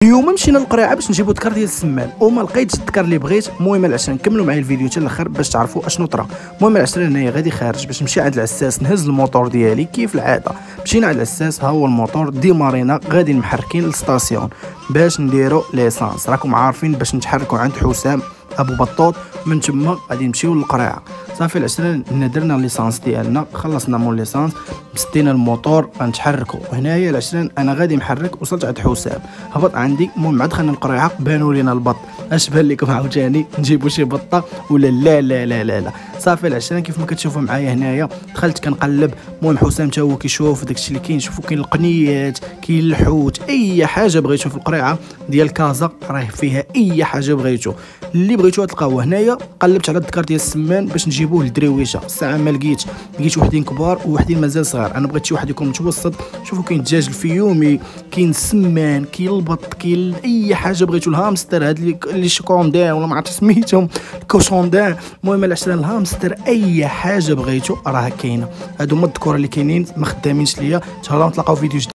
اليوم مشينا للقريعه باش نجيبو الذكر ديال السمان وما لقيتش الذكر اللي بغيت. المهم العشره نكملوا معايا الفيديو حتى الاخر باش تعرفوا اشنو طرا. المهم العشره هنايا غادي خارج باش نمشي عند العساس نهز الموتور ديالي كيف العاده. مشينا عند العساس، ها هو الموتور ديمارينا، غادي محركين للستاسيون باش نديرو ليسانس. راكم عارفين باش نتحركوا عند حسام ابو بطوط، من تما غادي نمشيو للقريعه. صافي العشره درنا ليسانس ديالنا، خلصنا مول ليسانس، مسدينا الموتور غنتحركوا. هنايا العشرين انا غادي محرك، وصلت عند حسام هبط عندي. المهم عاد دخلنا القريعه بانوا لينا البط. اش بان لكم عاوتاني نجيبوا شي بطه ولا لا لا لا لا لا؟ صافي العشرين كيف ما كتشوفوا معايا هنايا دخلت كنقلب. المهم حسام تا هو كيشوف داكشي اللي كاين، شوفوا كاين القنيات، كاين الحوت، اي حاجه بغيتو في القريعه ديال كازا راه فيها اي حاجه بغيتو اللي بغيتو تلقاوه هنايا. قلبت على الذكر ديال السمان باش نجيبوه للدرويشه، الساعه ما لقيت وحدين كبار ووحدين مازال صغار. انا بغيت شي واحد يكون متوسط. شوفوا كاين الدجاج الفيومي، كاين السمان، كاين البط، كاين اي حاجه بغيتو. الهامستر هاد اللي شكوندان ولا ما عرفت سميتهم، الكوشوندان. المهم العشرين الهامستر اي حاجه بغيتو راه كاينه. هادو هما الذكور اللي كاينين ما خدامينش ليا. ان شاء الله نتلاقاو فيديو جديد.